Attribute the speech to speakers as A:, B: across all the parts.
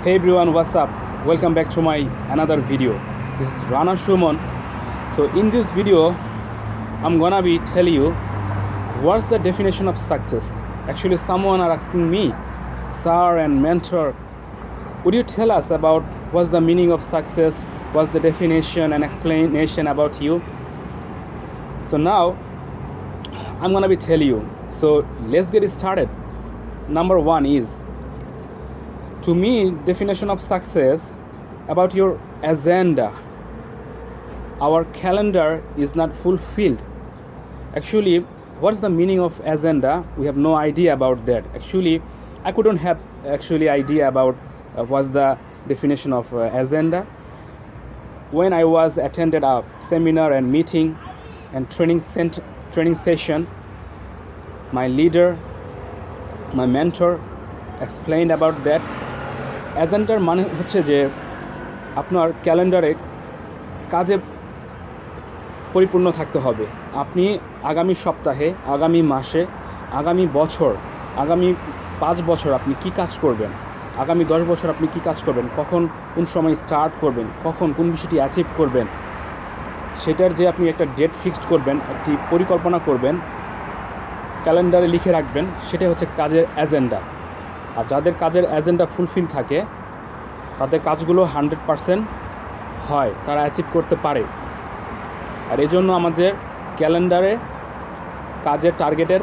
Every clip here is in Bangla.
A: Hey everyone, what's up? Welcome back to my another video. This is Rana Shumon. So in this video, I'm gonna be tell you what's the definition of success. Actually, someone are asking me, sir and mentor, would you tell us about what's the meaning of success, what's the definition and explanation about you? So now I'm gonna be tell you. So let's get started. Number one is, to me, definition of success about your agenda. Our calendar is not fulfilled. Actually, what's the meaning of agenda? We have no idea about that. Actually, I couldn't have idea about what's the definition of agenda. When I was attended a seminar and meeting and training session, my leader, my mentor explained about that. এজেন্ডার মানে হচ্ছে যে আপনার ক্যালেন্ডারে কাজে পরিপূর্ণ থাকতে হবে। আপনি আগামী সপ্তাহে, আগামী মাসে, আগামী বছর, আগামী 5 বছর আপনি কি কাজ করবেন, আগামী 10 বছর আপনি কি কাজ করবেন, কখন কোন সময় স্টার্ট করবেন, কখন কোন বিষয়টি অ্যাচিভ করবেন, সেটার যে আপনি একটা ডেট ফিক্সড করবেন, একটি পরিকল্পনা করবেন, ক্যালেন্ডারে লিখে রাখবেন, সেটা হচ্ছে কাজের এজেন্ডা। আর যাদের কাজের এজেন্ডা ফুলফিল থাকে তাদের কাজগুলো 100% হয়, তারা অ্যাচিভ করতে পারে। আর এই জন্য আমাদের ক্যালেন্ডারে কাজের টার্গেটের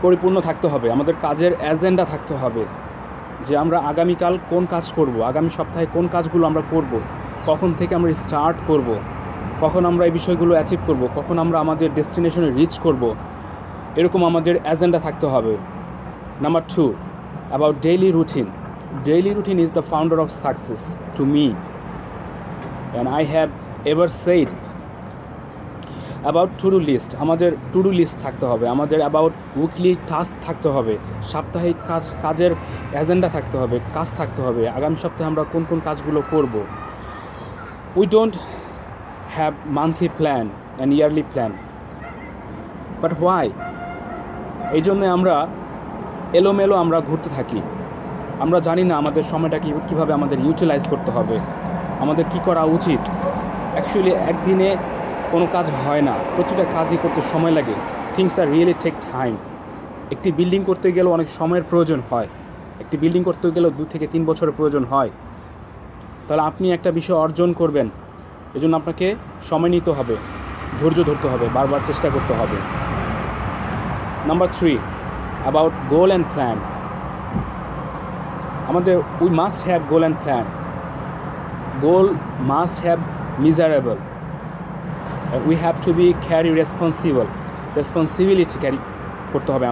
A: পরিপূর্ণ থাকতে হবে, আমাদের কাজের এজেন্ডা থাকতে হবে যে আমরা আগামীকাল কোন কাজ করব, আগামী সপ্তাহে কোন কাজগুলো আমরা করব, কখন থেকে আমরা স্টার্ট করব, কখন আমরা এই বিষয়গুলো অ্যাচিভ করব, কখন আমরা আমাদের ডেস্টিনেশনে রিচ করব, এরকম আমাদের এজেন্ডা থাকতে হবে। Number 2, about daily routine. Daily routine is the founder of success to me. And I have ever said about to-do list. আমাদের to-do list থাকতে হবে, আমাদের about weekly task থাকতে হবে, সাপ্তাহিক কাজের এজেন্ডা থাকতে হবে, কাজ থাকতে হবে, আগামী সপ্তাহে আমরা কোন কোন কাজগুলো করব। We don't have monthly plan and yearly plan. But why? এই জন্য আমরা এলোমেলো আমরা ঘুরতে থাকি। আমরা জানি না আমাদের সময়টা কীভাবে আমাদের ইউটিলাইজ করতে হবে, আমাদের কি করা উচিত। অ্যাকচুয়ালি একদিনে কোনো কাজ হয় না, প্রতিটা কাজই করতে সময় লাগে। Things are really take time. একটি বিল্ডিং করতে গেলেও অনেক সময়ের প্রয়োজন হয়, একটি বিল্ডিং করতে গেলেও 2 থেকে 3 বছরের প্রয়োজন হয়। তাহলে আপনি একটা বিষয় অর্জন করবেন, এজন্য আপনাকে সময় নিতে হবে, ধৈর্য ধরতে হবে, বারবার চেষ্টা করতে হবে। Number 3, about goal and plan. We must have goal and plan. Goal must have measurable. We have to be carry responsibility carry করতে হবে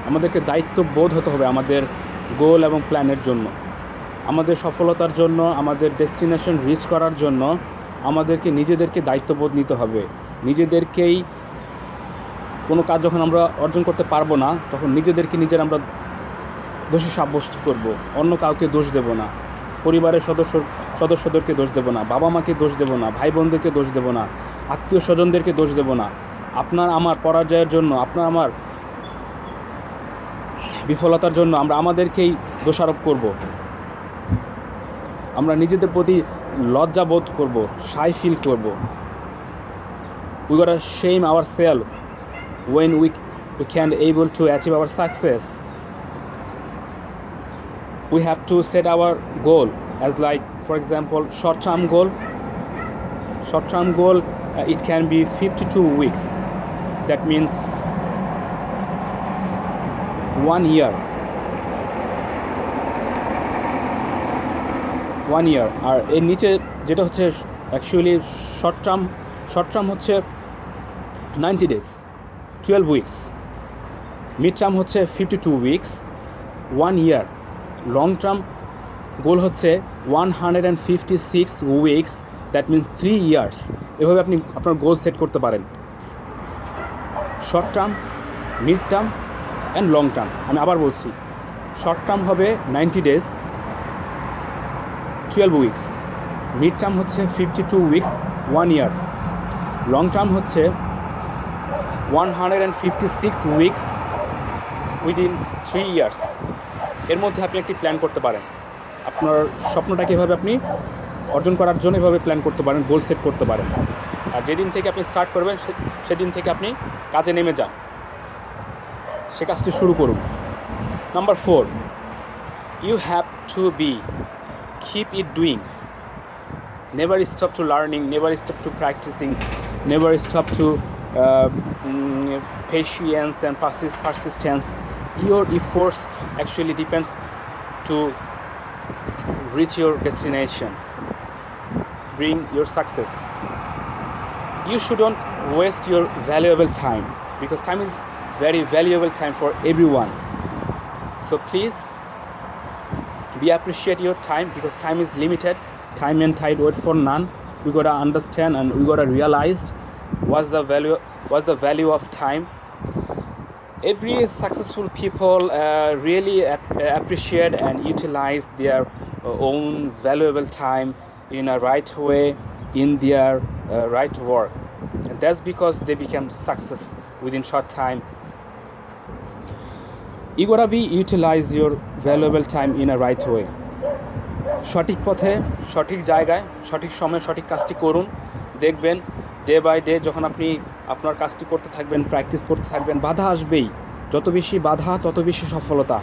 A: আমাদেরকে দায়িত্ববোধ হতে হবে আমাদের গোল এবং প্ল্যানের জন্য। আমাদের সফলতার জন্য, আমাদের ডেস্টিনেশন রিচ করার জন্য আমাদেরকে নিজেদেরকে দায়িত্ববোধ নিতে হবে। নিজেদেরকেই কোনো কাজ যখন আমরা অর্জন করতে পারবো না, তখন নিজেরা আমরা দোষী সাব্যস্ত করব, অন্য কাউকে দোষ দেব না, পরিবারের সদস্যদেরকে দোষ দেব না, বাবা মাকে দোষ দেব না, ভাই বোনদেরকে দোষ দেব না, আত্মীয় স্বজনদেরকে দোষ দেব না। আপনার আমার পরাজয়ের জন্য, আপনার আমার বিফলতার জন্য আমরা আমাদেরকেই দোষারোপ করব। আমরা নিজেদের প্রতি লজ্জা বোধ করব, শাই ফিল করব। We gotta shame ourselves when we can't able to achieve our success. We have to set our goal as, like, for example, short-term goal. Short-term goal, it can be 52 weeks. That means 1 year. 1 year. আর এর নিচে যেটা হচ্ছে অ্যাকচুয়ালি শর্ট টার্ম হচ্ছে 90 days, 12 weeks. মিড টার্ম হচ্ছে 52 weeks, 1 year. Long term goal হচ্ছে 156 weeks, দ্যাট মিনস 3 years. এভাবে আপনি আপনার গোল সেট করতে পারেন। Short term, mid term and long term. আমি আবার বলছি, শর্ট টার্ম হবে 90 days, 12 weeks. মিড টার্ম হচ্ছে 52 weeks, 1 year. লং টার্ম হচ্ছে 156 weeks within 3 years. এর মধ্যে আপনি একটি প্ল্যান করতে পারেন। আপনার স্বপ্নটাকে এভাবে আপনি অর্জন করার জন্য এভাবে প্ল্যান করতে পারেন, গোল সেট করতে পারেন। আর যেদিন থেকে আপনি স্টার্ট করবেন সেদিন থেকে আপনি কাজে নেমে যান, সে কাজটি শুরু করুন। Number 4, you have to keep it doing. Never stop to learning, never stop to practicing, never stop to patience and persistence. Your efforts actually depends to reach your destination, bring your success. You shouldn't waste your valuable time, because time is very valuable time for everyone. So please be appreciate your time, because time is limited. Time and tide wait for none. We gotta understand and we gotta realize what's the value of time. Every successful people really appreciate and utilize their own valuable time in a right way, in their right work, and that's because they become success within short time. You gotta utilize your valuable time in a right way. সঠিক পথে, সঠিক জায়গায়, সঠিক সময়ে সঠিক কাজটি করুন। দেখবেন ডে বাই ডে যখন আপনি আপনার কাজটি করতে থাকবেন, প্র্যাকটিস করতে থাকবেন, বাধা আসবেই। যত বেশি বাধা তত বেশি সফলতা।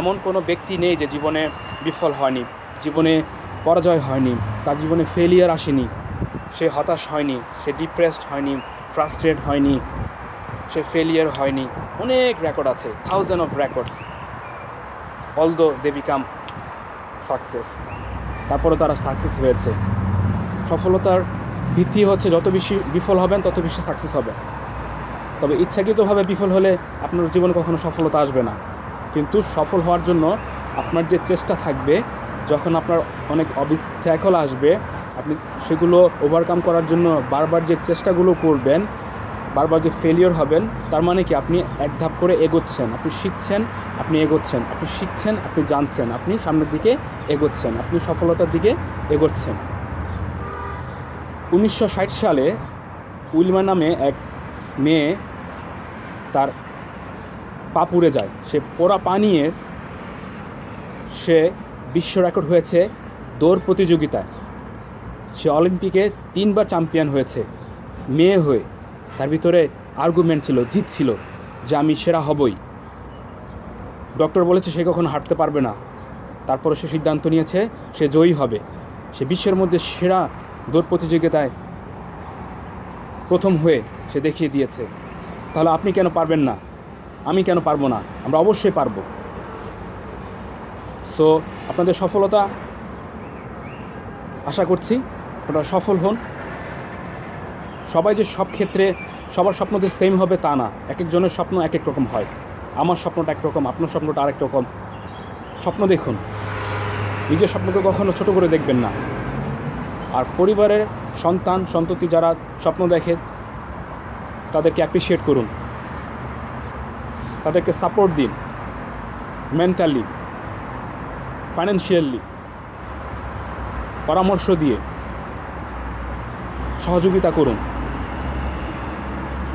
A: এমন কোনো ব্যক্তি নেই যে জীবনে বিফল হয়নি, জীবনে পরাজয় হয়নি, তার জীবনে ফেলিয়ার আসেনি, সে হতাশ হয়নি, সে ডিপ্রেসড হয়নি, ফ্রাস্ট্রেট হয়নি, সে ফেলিয়ার হয়নি। অনেক রেকর্ড আছে, thousand of records, although they become success. তারপরে তারা সাকসেস হয়েছে। সফলতার ভিত্তি হচ্ছে যত বেশি বিফল হবেন তত বেশি সাকসেস হবে। তবে ইচ্ছাকৃতভাবে বিফল হলে আপনার জীবনে কখনো সফলতা আসবে না। কিন্তু সফল হওয়ার জন্য আপনার যে চেষ্টা থাকবে, যখন আপনার অনেক অবস্ট্যাকল আসবে, আপনি সেগুলো ওভারকাম করার জন্য বারবার যে চেষ্টাগুলো করবেন, বারবার যে ফেলিওর হবেন, তার মানে কি আপনি এক ধাপ করে এগোচ্ছেন, আপনি শিখছেন, আপনি এগোচ্ছেন, আপনি শিখছেন, আপনি জানছেন, আপনি সামনের দিকে এগোচ্ছেন, আপনি সফলতার দিকে এগোচ্ছেন। 1960 সালে উইলমা নামে এক মেয়ে, তার পা পুড়ে যায়। সে পোড়া পা নিয়ে সে বিশ্ব রেকর্ড হয়েছে দৌড় প্রতিযোগিতায়। সে অলিম্পিকে 3 বার চ্যাম্পিয়ন হয়েছে মেয়ে হয়ে। তার ভিতরে আর্গুমেন্ট ছিল, জিত ছিল, যে আমি সেরা হবই। ডক্টর বলেছে সে কখনো হাঁটতে পারবে না, তারপরে সে সিদ্ধান্ত নিয়েছে সে জয়ী হবে। সে বিশ্বের মধ্যে সেরা দৌড় প্রতিযোগিতায় প্রথম হয়ে সে দেখিয়ে দিয়েছে। তাহলে আপনি কেন পারবেন না? আমি কেন পারবো না? আমরা অবশ্যই পারবো। সো আপনাদের সফলতা আশা করছি, আপনারা সফল হন। সবাই যে সব ক্ষেত্রে সবার স্বপ্ন যে সেম হবে তা না, এক একজনের স্বপ্ন এক এক রকম হয়। আমার স্বপ্নটা একরকম, আপনার স্বপ্নটা আরেক রকম। স্বপ্ন দেখুন, নিজের স্বপ্নকে কখনো ছোট করে দেখবেন না। আর পরিবারের সন্ততি যারা স্বপ্ন দেখে তাদেরকে অ্যাপ্রিসিয়েট করুন, তাদেরকে সাপোর্ট দিন, মেন্টালি, ফাইন্যান্সিয়ালি, পরামর্শ দিয়ে সহযোগিতা করুন।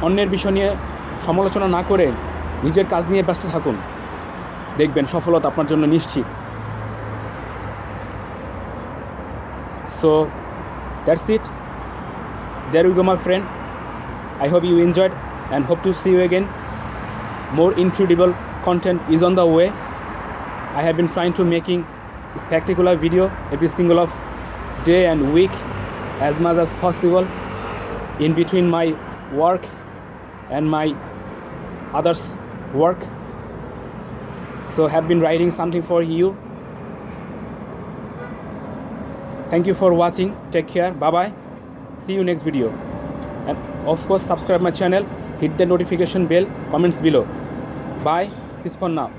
A: অন্যের বিষয় নিয়ে সমালোচনা না করে নিজের কাজ নিয়ে ব্যস্ত থাকুন, দেখবেন সফলতা আপনার জন্য নিশ্চিত। So that's it, there you go my friend. I hope you enjoyed and hope to see you again. More incredible content is on the way. I have been trying to making spectacular video every single of day and week as much as possible in between my work and my others work. So have been writing something for you. Thank you for watching. Take care. Bye bye. See you next video. And of course subscribe my channel, hit the notification bell, comments below. Bye. Peace for now.